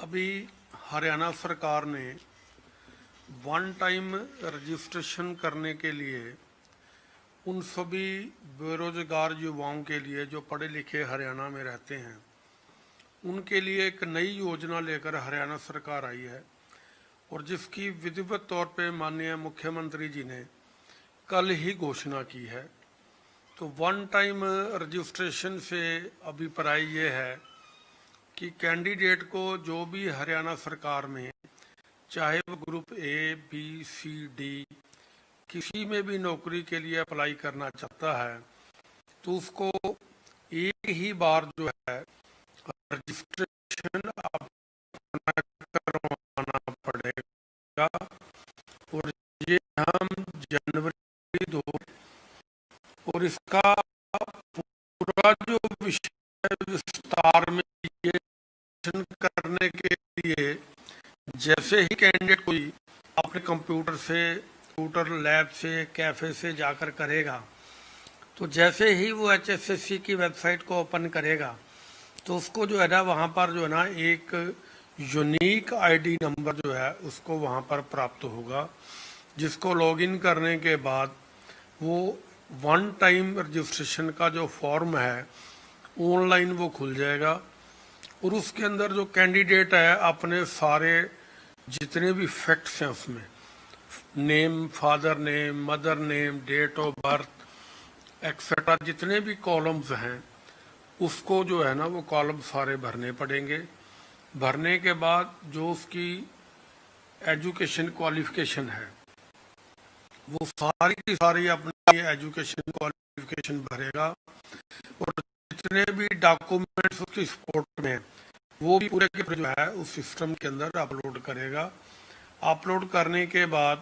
अभी हरियाणा सरकार ने वन टाइम रजिस्ट्रेशन करने के लिए उन सभी बेरोजगार युवाओं के लिए जो पढ़े लिखे हरियाणा में रहते हैं उनके लिए एक नई योजना लेकर हरियाणा सरकार आई है और जिसकी विधिवत तौर पे माननीय मुख्यमंत्री जी ने कल ही घोषणा की है। तो वन टाइम रजिस्ट्रेशन से अभिप्राय ये है कि कैंडिडेट को जो भी हरियाणा सरकार में चाहे वो group A B C D किसी में भी नौकरी के लिए अप्लाई करना चाहता है तो उसको एक ही बार जो है रजिस्ट्रेशन अपना करवाना पड़ेगा और ये हम जनवरी 2 और इसका पूरा जो विषय विस्तार में ये करने के लिए जैसे ही कैंडिडेट कोई अपने कंप्यूटर लैब से कैफे से जाकर करेगा तो जैसे ही वो HSSC की वेबसाइट को ओपन करेगा तो उसको जो है ना वहाँ पर जो है ना एक यूनिक आईडी नंबर जो है उसको वहाँ पर प्राप्त होगा, जिसको लॉगिन करने के बाद वो वन टाइम रजिस्ट्रेशन का जो फॉर्म है ऑनलाइन वो खुल जाएगा और उसके अंदर जो कैंडिडेट है अपने सारे जितने भी फैक्ट्स हैं उसमें name, father name, mother name, date of birth etcetera जितने भी कॉलम्स हैं उसको जो है ना वो कॉलम सारे भरने पड़ेंगे। भरने के बाद जो उसकी एजुकेशन क्वालिफिकेशन है वो सारी की सारी अपनी एजुकेशन क्वालिफिकेशन भरेगा और जितने भी डॉक्यूमेंट्स उसकी सपोर्ट में वो भी पूरे के पूरे जो है उस सिस्टम के अंदर अपलोड करेगा। अपलोड करने के बाद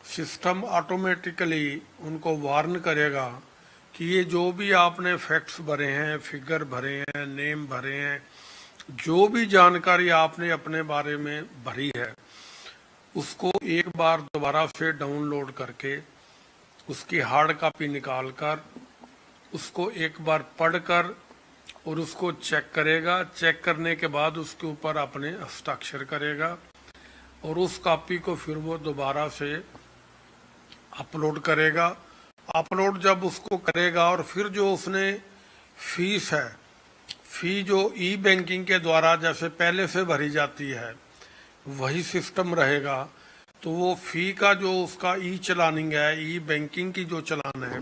सिस्टम ऑटोमेटिकली उनको वार्न करेगा कि ये जो भी आपने फैक्ट्स भरे हैं, फिगर भरे हैं, नेम भरे हैं, जो भी जानकारी आपने अपने बारे में भरी है उसको एक बार दोबारा से डाउनलोड करके उसकी हार्ड कॉपी निकाल कर उसको एक बार पढ़कर और उसको चेक करेगा। चेक करने के बाद उसके ऊपर अपने हस्ताक्षर करेगा और उस कॉपी को फिर वो दोबारा से अपलोड करेगा। अपलोड जब उसको करेगा और फिर जो उसने फीस है, फी जो ई बैंकिंग के द्वारा जैसे पहले से भरी जाती है वही सिस्टम रहेगा, तो वो फी का जो उसका ई चलानिंग है, ई बैंकिंग की जो चलान है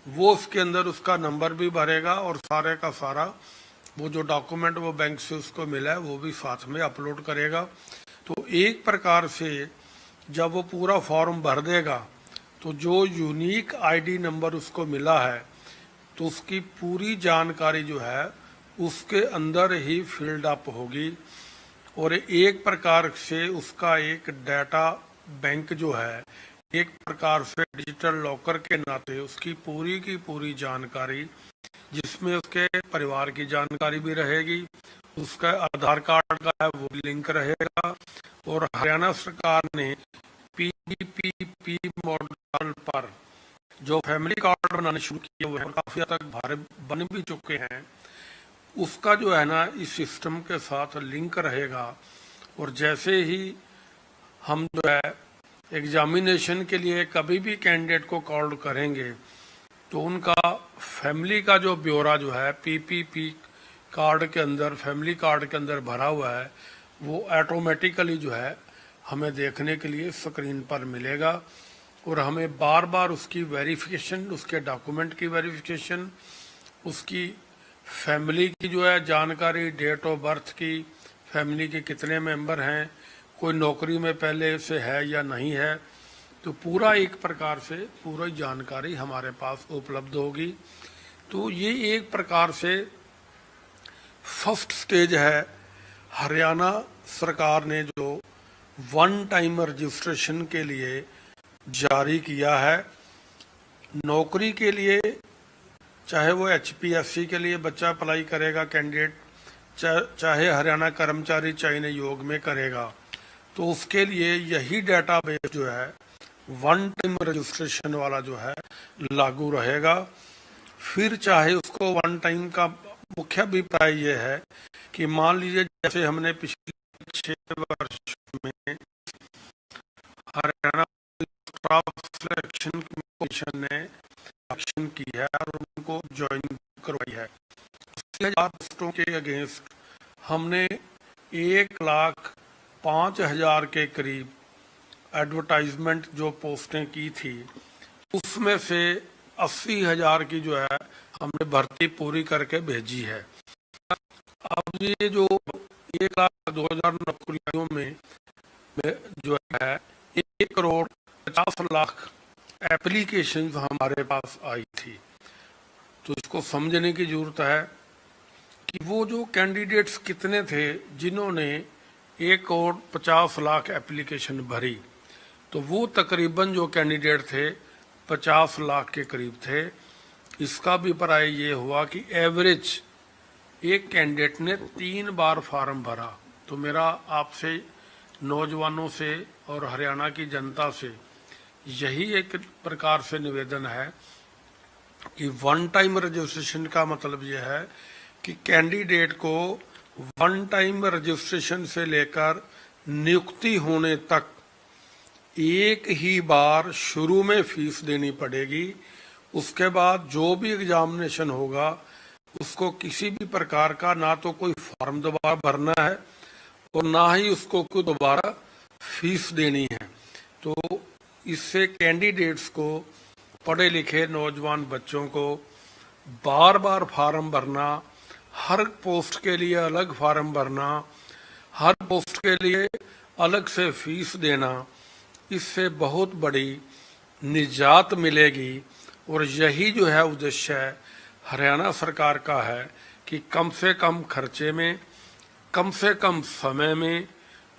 वो उसके अंदर उसका नंबर भी भरेगा और सारे का सारा वो जो डॉक्यूमेंट वो बैंक से उसको मिला है वो भी साथ में अपलोड करेगा। तो एक प्रकार से जब वो पूरा फॉर्म भर देगा तो जो यूनिक आईडी नंबर उसको मिला है तो उसकी पूरी जानकारी जो है उसके अंदर ही फील्ड अप होगी और एक प्रकार से उसका एक डाटा बैंक जो है एक प्रकार से डिजिटल लॉकर के नाते उसकी पूरी की पूरी जानकारी जिसमें उसके परिवार की जानकारी भी रहेगी, उसका आधार कार्ड का है वो भी लिंक रहेगा। और हरियाणा सरकार ने PPP मॉडल पर जो फैमिली कार्ड बनाने शुरू किए हुए हैं काफी हद तक भारत बन भी चुके हैं, उसका जो है ना इस सिस्टम के साथ लिंक रहेगा और जैसे ही हम जो है एग्जामिनेशन के लिए कभी भी कैंडिडेट को कॉल करेंगे तो उनका फैमिली का जो ब्यौरा जो है PPP कार्ड के अंदर, फैमिली कार्ड के अंदर भरा हुआ है वो ऑटोमेटिकली जो है हमें देखने के लिए स्क्रीन पर मिलेगा और हमें बार बार उसकी वेरिफिकेशन, उसके डॉक्यूमेंट की वेरिफिकेशन, उसकी फैमिली की जो है जानकारी, डेट ऑफ बर्थ की, फैमिली के कितने मेंबर हैं, कोई नौकरी में पहले से है या नहीं है, तो पूरा एक प्रकार से पूरी जानकारी हमारे पास उपलब्ध होगी। तो ये एक प्रकार से फर्स्ट स्टेज है हरियाणा सरकार ने जो वन टाइम रजिस्ट्रेशन के लिए जारी किया है। नौकरी के लिए चाहे वो HPSC के लिए बच्चा अप्लाई करेगा कैंडिडेट, चाहे हरियाणा कर्मचारी चयन आयोग में करेगा, तो उसके लिए यही डेटाबेस जो है वन टाइम रजिस्ट्रेशन वाला जो है लागू रहेगा। फिर चाहे उसको वन टाइम का मुख्य अभिप्राय ये है कि मान लीजिए जैसे हमने पिछले 6 वर्ष में हरियाणा स्टाफ सिलेक्शन कमीशन ने एक्शन की है और उनको ज्वाइन करवाई है। 80,000 पोस्टों के अगेंस्ट हमने 1,05,000 के करीब एडवर्टाइजमेंट जो पोस्टें की थी, उसमें से 80,000 की जो है हमने भर्ती पूरी करके भेजी है। अब ये जो 1,02,000 नौकरियों में जो है 1,50,00,000 एप्लीकेशन हमारे पास आई थी। तो इसको समझने की जरूरत है कि वो जो कैंडिडेट्स कितने थे जिन्होंने 1,50,00,000 एप्लीकेशन भरी, तो वो तकरीबन जो कैंडिडेट थे 50 लाख के करीब थे। इसका भी पराय ये हुआ कि एवरेज एक कैंडिडेट ने 3 बार फॉर्म भरा। तो मेरा आपसे, नौजवानों से और हरियाणा की जनता से यही एक प्रकार से निवेदन है कि वन टाइम रजिस्ट्रेशन का मतलब यह है कि कैंडिडेट को वन टाइम रजिस्ट्रेशन से लेकर नियुक्ति होने तक एक ही बार शुरू में फीस देनी पड़ेगी। उसके बाद जो भी एग्जामिनेशन होगा उसको किसी भी प्रकार का ना तो कोई फॉर्म दोबारा भरना है और ना ही उसको कोई दोबारा फीस देनी है। तो इससे कैंडिडेट्स को, पढ़े लिखे नौजवान बच्चों को बार बार फॉर्म भरना, हर पोस्ट के लिए अलग फॉर्म भरना, हर पोस्ट के लिए अलग से फीस देना, इससे बहुत बड़ी निजात मिलेगी। और यही जो है उद्देश्य है हरियाणा सरकार का है कि कम से कम खर्चे में, कम से कम समय में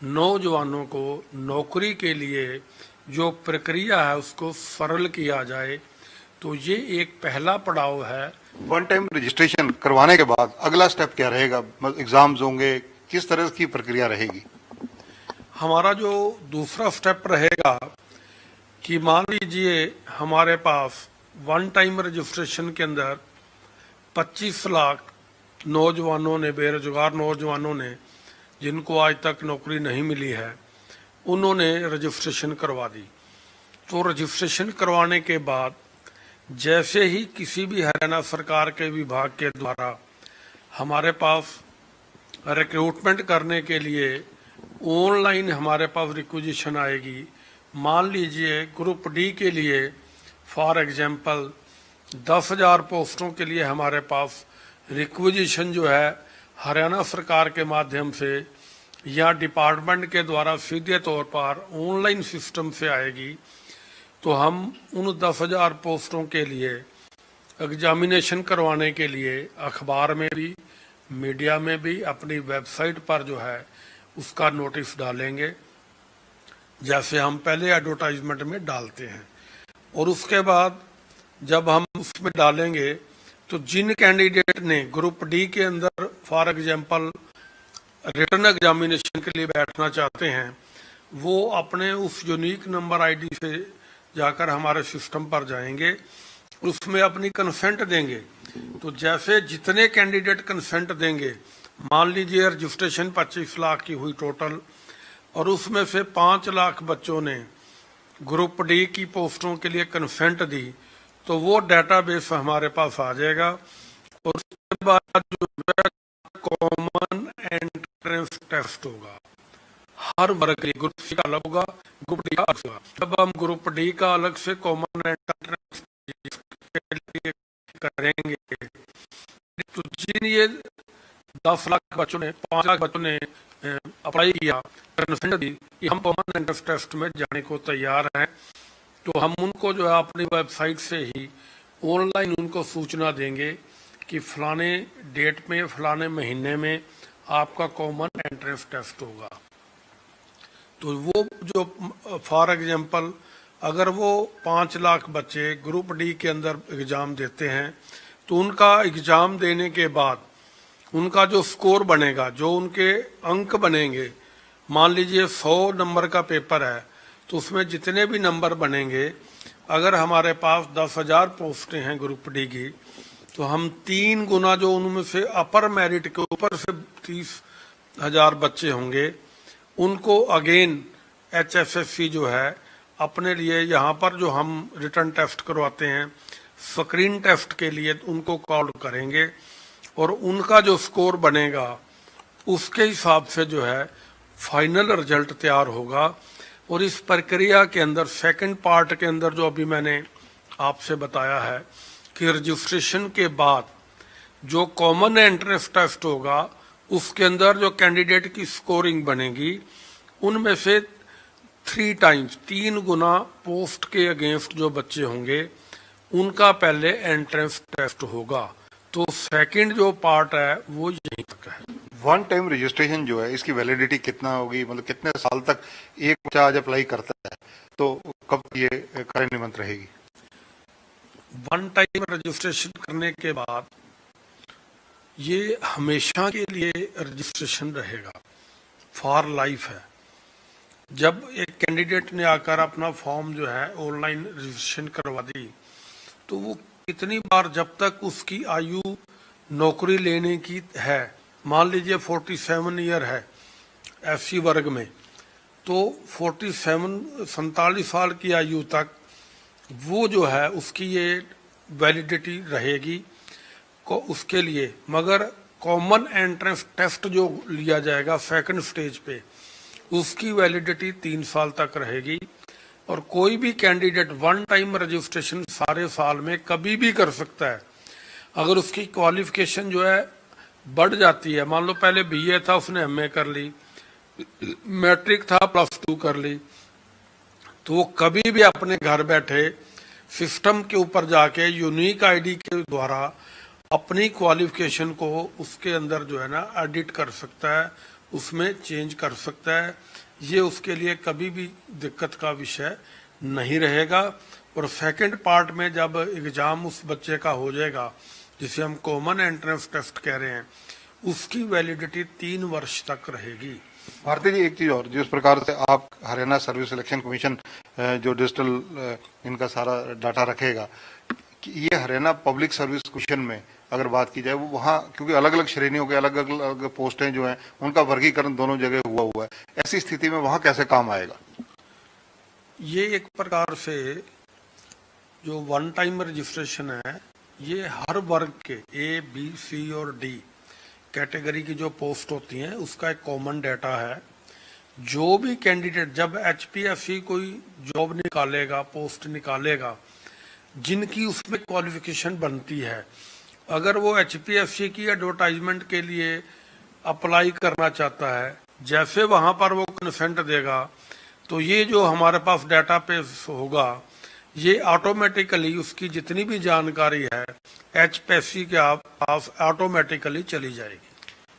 नौजवानों को नौकरी के लिए जो प्रक्रिया है उसको सरल किया जाए। तो ये एक पहला पड़ाव है। वन टाइम रजिस्ट्रेशन करवाने के बाद अगला स्टेप क्या रहेगा? एग्जाम्स होंगे, किस तरह की प्रक्रिया रहेगी? हमारा जो दूसरा स्टेप रहेगा कि मान लीजिए हमारे पास वन टाइम रजिस्ट्रेशन के अंदर 25 लाख नौजवानों ने, बेरोजगार नौजवानों ने, जिनको आज तक नौकरी नहीं मिली है, उन्होंने रजिस्ट्रेशन करवा दी। तो रजिस्ट्रेशन करवाने के बाद जैसे ही किसी भी हरियाणा सरकार के विभाग के द्वारा हमारे पास रिक्रूटमेंट करने के लिए ऑनलाइन हमारे पास रिक्विजिशन आएगी। मान लीजिए ग्रुप डी के लिए फॉर एग्जांपल 10,000 पोस्टों के लिए हमारे पास रिक्विजिशन जो है हरियाणा सरकार के माध्यम से या डिपार्टमेंट के द्वारा सीधे तौर पर ऑनलाइन सिस्टम से आएगी। तो हम उन 10,000 पोस्टों के लिए एग्जामिनेशन करवाने के लिए अखबार में भी, मीडिया में भी, अपनी वेबसाइट पर जो है उसका नोटिस डालेंगे, जैसे हम पहले एडवर्टाइजमेंट में डालते हैं। और उसके बाद जब हम उसमें डालेंगे तो जिन कैंडिडेट ने ग्रुप डी के अंदर फॉर एग्जांपल रिटन एग्जामिनेशन के लिए बैठना चाहते हैं, वो अपने उस यूनिक नंबर आईडी से जाकर हमारे सिस्टम पर जाएंगे, उसमें अपनी कंसेंट देंगे। तो जैसे जितने कैंडिडेट कंसेंट देंगे, मान लीजिए रजिस्ट्रेशन 25 लाख की हुई टोटल, और उसमें से 5 लाख बच्चों ने ग्रुप डी की पोस्टों के लिए कंसेंट दी, तो वो डाटाबेस हमारे पास आ जाएगा। और उसके बाद जो कॉमन एंट्रेंस टेस्ट होगा हर वर्ग के लिए, ग्रुप सी का अलग होगा, ग्रुप डी का अलग होगा। जब हम ग्रुप डी का अलग से कॉमन एंट्रेंस के लिए करेंगे, तो जिन ये 10 लाख बच्चों ने, 5 लाख बच्चों ने अप्लाई किया, कंसेंट दी कि हम कॉमन एंट्रेंस टेस्ट में जाने को तैयार हैं, तो हम उनको जो है अपनी वेबसाइट से ही ऑनलाइन उनको सूचना देंगे कि फलाने डेट में, फलाने महीने में आपका कॉमन एंट्रेंस टेस्ट होगा। तो वो जो फॉर एग्जांपल अगर वो 5 लाख बच्चे ग्रुप डी के अंदर एग्ज़ाम देते हैं, तो उनका एग्ज़ाम देने के बाद उनका जो स्कोर बनेगा, जो उनके अंक बनेंगे, मान लीजिए 100 नंबर का पेपर है, तो उसमें जितने भी नंबर बनेंगे, अगर हमारे पास 10,000 पोस्टें हैं ग्रुप डी की, तो हम 3 गुना जो उनमें से अपर मेरिट के ऊपर से 30,000 बच्चे होंगे, उनको अगेन HSSC जो है अपने लिए यहाँ पर जो हम रिटर्न टेस्ट करवाते हैं स्क्रीन टेस्ट के लिए उनको कॉल करेंगे और उनका जो स्कोर बनेगा उसके हिसाब से जो है फाइनल रिजल्ट तैयार होगा। और इस प्रक्रिया के अंदर सेकंड पार्ट के अंदर जो अभी मैंने आपसे बताया है कि रजिस्ट्रेशन के बाद जो कॉमन एंट्रेंस टेस्ट होगा उसके अंदर जो कैंडिडेट की स्कोरिंग बनेगी उनमें से 3 टाइम्स 3 गुना पोस्ट के अगेंस्ट जो बच्चे होंगे उनका पहले एंट्रेंस टेस्ट होगा। तो सेकंड जो पार्ट है वो यहीं तक है। वन टाइम रजिस्ट्रेशन जो है इसकी वैलिडिटी कितना होगी, मतलब कितने साल तक एक बच्चा आज अप्लाई करता है तो कब ये कार्यान्वित रहेगी? वन टाइम रजिस्ट्रेशन करने के बाद ये हमेशा के लिए रजिस्ट्रेशन रहेगा, फॉर लाइफ है। जब एक कैंडिडेट ने आकर अपना फॉर्म जो है ऑनलाइन रजिस्ट्रेशन करवा दी तो वो कितनी बार जब तक उसकी आयु नौकरी लेने की है, मान लीजिए 47 ईयर है SC वर्ग में, तो 47 साल की आयु तक वो जो है उसकी ये वैलिडिटी रहेगी को उसके लिए। मगर कॉमन एंट्रेंस टेस्ट जो लिया जाएगा सेकंड स्टेज पे उसकी वैलिडिटी 3 साल तक रहेगी। और कोई भी कैंडिडेट वन टाइम रजिस्ट्रेशन सारे साल में कभी भी कर सकता है। अगर उसकी क्वालिफिकेशन जो है बढ़ जाती है, मान लो पहले BA था उसने MA कर ली, मैट्रिक था +2 कर ली, तो वो कभी भी अपने घर बैठे सिस्टम के ऊपर जाके यूनिक ID के द्वारा अपनी क्वालिफिकेशन को उसके अंदर जो है ना एडिट कर सकता है, उसमें चेंज कर सकता है। ये उसके लिए कभी भी दिक्कत का विषय नहीं रहेगा। और सेकंड पार्ट में जब एग्जाम उस बच्चे का हो जाएगा जिसे हम कॉमन एंट्रेंस टेस्ट कह रहे हैं, उसकी वैलिडिटी 3 वर्ष तक रहेगी। भारती जी, एक चीज और, जिस प्रकार से आप हरियाणा सर्विस सिलेक्शन कमीशन जो डिजिटल इनका सारा डाटा रखेगा, ये हरियाणा पब्लिक सर्विस कमीशन में अगर बात की जाए वो वहाँ क्योंकि अलग अलग श्रेणियों के अलग अलग पोस्टें जो हैं उनका वर्गीकरण दोनों जगह हुआ है, ऐसी स्थिति में वहाँ कैसे काम आएगा? ये एक प्रकार से जो वन टाइम रजिस्ट्रेशन है ये हर वर्ग के A, B, C और D कैटेगरी की जो पोस्ट होती हैं उसका एक कॉमन डाटा है। जो भी कैंडिडेट जब HPSC कोई जॉब निकालेगा, पोस्ट निकालेगा, जिनकी उसमें क्वालिफिकेशन बनती है, अगर वो HPSC की एडवर्टाइजमेंट के लिए अप्लाई करना चाहता है, जैसे वहां पर वो कंसेंट देगा तो ये जो हमारे पास डाटाबेस होगा ये ऑटोमेटिकली उसकी जितनी भी जानकारी है HPSC के पास ऑटोमेटिकली चली जाएगी।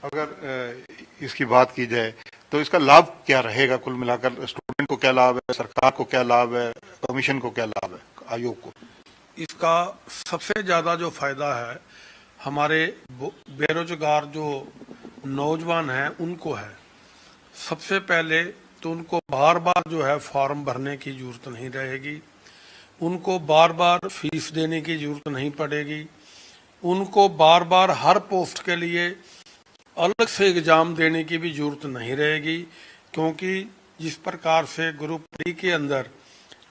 अगर इसकी बात की जाए तो इसका लाभ क्या रहेगा? कुल मिलाकर स्टूडेंट को क्या लाभ है, सरकार को क्या लाभ है, कमीशन को क्या लाभ है, आयोग को? इसका सबसे ज्यादा जो फायदा है हमारे बेरोजगार जो नौजवान हैं उनको है। सबसे पहले तो उनको बार बार जो है फॉर्म भरने की जरूरत नहीं रहेगी, उनको बार बार फीस देने की जरूरत नहीं पड़ेगी, उनको बार बार हर पोस्ट के लिए अलग से एग्जाम देने की भी जरूरत नहीं रहेगी। क्योंकि जिस प्रकार से ग्रुप डी के अंदर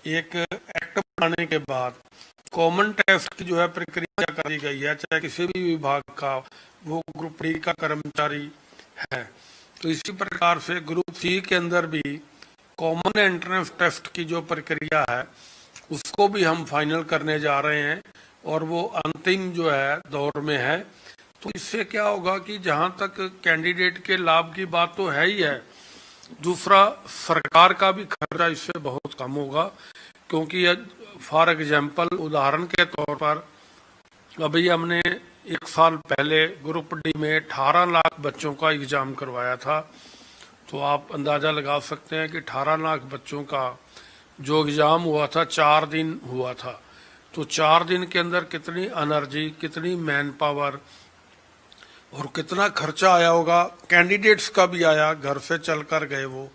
एक एक्ट बनाने के बाद कॉमन टेस्ट की जो है प्रक्रिया कर दी गई है, चाहे किसी भी विभाग का वो ग्रुप डी का कर्मचारी है, तो इसी प्रकार से ग्रुप सी के अंदर भी कॉमन एंट्रेंस टेस्ट की जो प्रक्रिया है उसको भी हम फाइनल करने जा रहे हैं और वो अंतिम जो है दौर में है। तो इससे क्या होगा कि जहां तक कैंडिडेट के लाभ की बात तो है ही है, दूसरा सरकार का भी खर्चा इससे बहुत कम होगा। क्योंकि फॉर एग्जाम्पल उदाहरण के तौर पर अभी हमने 1 साल पहले ग्रुप डी में 18 लाख बच्चों का एग्जाम करवाया था, तो आप अंदाजा लगा सकते हैं कि 18 लाख बच्चों का जो एग्जाम हुआ था 4 दिन हुआ था, तो 4 दिन के अंदर कितनी एनर्जी, कितनी मैन पावर और कितना खर्चा आया होगा। कैंडिडेट्स का भी आया, घर से चलकर गए, वो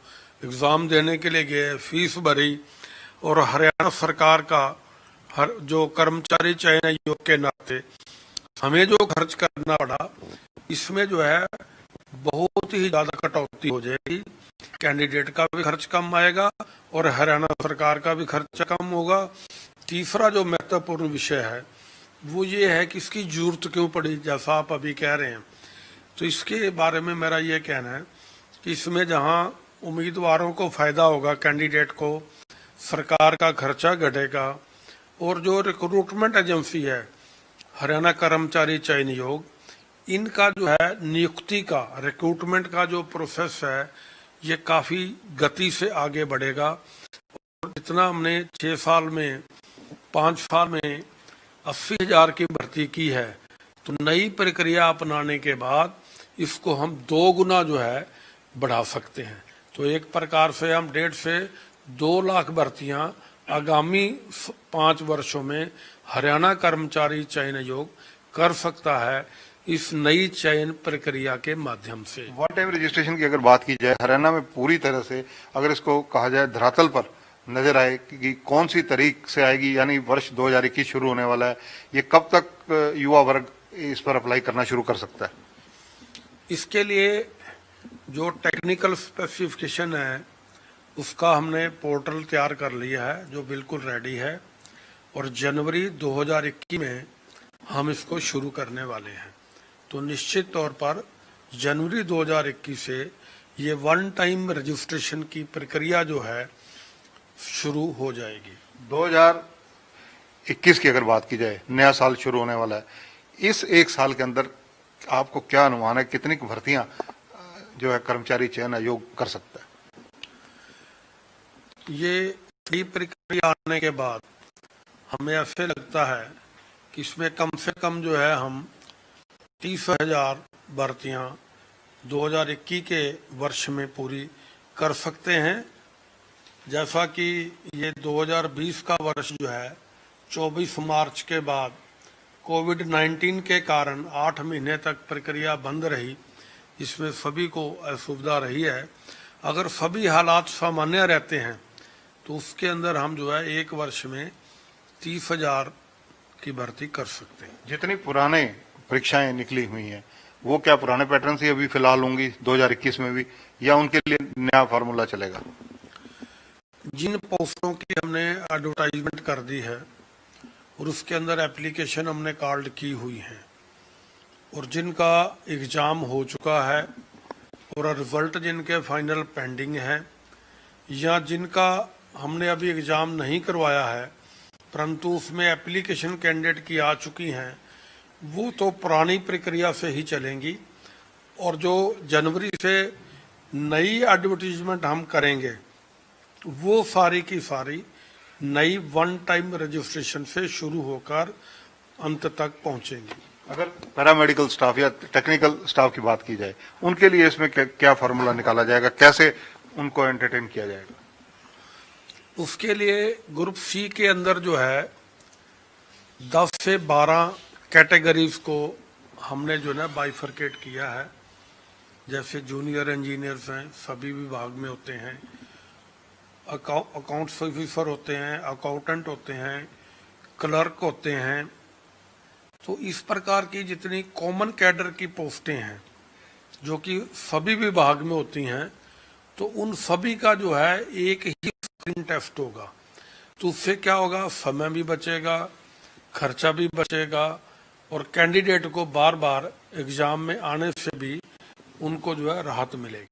एग्जाम देने के लिए गए, फीस भरी, और हरियाणा सरकार का जो कर्मचारी चयन आयोग के नाते हमें जो खर्च करना पड़ा, इसमें जो है बहुत ही ज्यादा कटौती हो जाएगी। कैंडिडेट का भी खर्च कम आएगा और हरियाणा सरकार का भी खर्चा कम होगा। तीसरा जो महत्वपूर्ण विषय है वो ये है कि इसकी जरूरत क्यों पड़ी, जैसा आप अभी कह रहे हैं। तो इसके बारे में मेरा ये कहना है कि इसमें जहां उम्मीदवारों को फायदा होगा, कैंडिडेट को, सरकार का खर्चा घटेगा और जो रिक्रूटमेंट एजेंसी है हरियाणा कर्मचारी चयन आयोग, इनका जो है नियुक्ति का, रिक्रूटमेंट का जो प्रोसेस है ये काफी गति से आगे बढ़ेगा। और जितना हमने 6 साल में, 5 साल में 80,000 की भर्ती की है, तो नई प्रक्रिया अपनाने के बाद इसको हम 2 गुना जो है बढ़ा सकते हैं। तो एक प्रकार से हम 1.5 से 2 लाख भर्तियां आगामी 5 वर्षों में हरियाणा कर्मचारी चयन आयोग कर सकता है इस नई चयन प्रक्रिया के माध्यम से। वन टाइम रजिस्ट्रेशन की अगर बात की जाए, हरियाणा में पूरी तरह से अगर इसको कहा जाए धरातल पर नजर आए कि कौन सी तारीख से आएगी, यानी वर्ष 2021 शुरू होने वाला है, ये कब तक युवा वर्ग इस पर अप्लाई करना शुरू कर सकता है? इसके लिए जो टेक्निकल स्पेसिफिकेशन है उसका हमने पोर्टल तैयार कर लिया है जो बिल्कुल रेडी है, और जनवरी 2021 में हम इसको शुरू करने वाले हैं। तो निश्चित तौर पर जनवरी 2021 से ये वन टाइम रजिस्ट्रेशन की प्रक्रिया जो है शुरू हो जाएगी। 2021 की अगर बात की जाए, नया साल शुरू होने वाला है, इस 1 साल के अंदर आपको क्या अनुमान है कितनी भर्तियां जो है कर्मचारी चयन आयोग कर सकता है? ये नई प्रक्रिया आने के बाद हमें ऐसे लगता है कि इसमें कम से कम जो है हम 30,000 भर्तियां 2021 के वर्ष में पूरी कर सकते हैं। जैसा कि ये 2020 का वर्ष जो है 24 मार्च के बाद कोविड-19 के कारण 8 महीने तक प्रक्रिया बंद रही, इसमें सभी को असुविधा रही है। अगर सभी हालात सामान्य रहते हैं तो उसके अंदर हम जो है 1 वर्ष में 30,000 की भर्ती कर सकते हैं। जितनी पुराने परीक्षाएं निकली हुई हैं वो क्या पुराने पैटर्न से अभी फिलहाल होंगी 2021 में भी, या उनके लिए नया फार्मूला चलेगा? जिन पोस्टों की हमने एडवर्टाइजमेंट कर दी है और उसके अंदर एप्लीकेशन हमने कार्ड की हुई है और जिनका एग्जाम हो चुका है और रिजल्ट जिनके फाइनल पेंडिंग है, या जिनका हमने अभी एग्जाम नहीं करवाया है परंतु उसमें एप्लीकेशन कैंडिडेट की आ चुकी हैं, वो तो पुरानी प्रक्रिया से ही चलेंगी। और जो जनवरी से नई एडवर्टीजमेंट हम करेंगे वो सारी की सारी नई वन टाइम रजिस्ट्रेशन से शुरू होकर अंत तक पहुंचेंगी। अगर पैरामेडिकल स्टाफ या टेक्निकल स्टाफ की बात की जाए, उनके लिए इसमें क्या फार्मूला निकाला जाएगा, कैसे उनको एंटरटेन किया जाएगा? उसके लिए ग्रुप सी के अंदर जो है 10 से 12 कैटेगरीज को हमने जो है बाइफरकेट किया है। जैसे जूनियर इंजीनियर्स हैं, सभी विभाग में होते हैं, अकाउंट्स ऑफिसर होते हैं, अकाउंटेंट होते हैं, क्लर्क होते हैं। तो इस प्रकार की जितनी कॉमन कैडर की पोस्टें हैं जो कि सभी विभाग में होती हैं, तो उन सभी का जो है एक ही स्क्रीन टेस्ट होगा। तो उससे क्या होगा, समय भी बचेगा, खर्चा भी बचेगा और कैंडिडेट को बार बार एग्जाम में आने से भी उनको जो है राहत मिलेगी।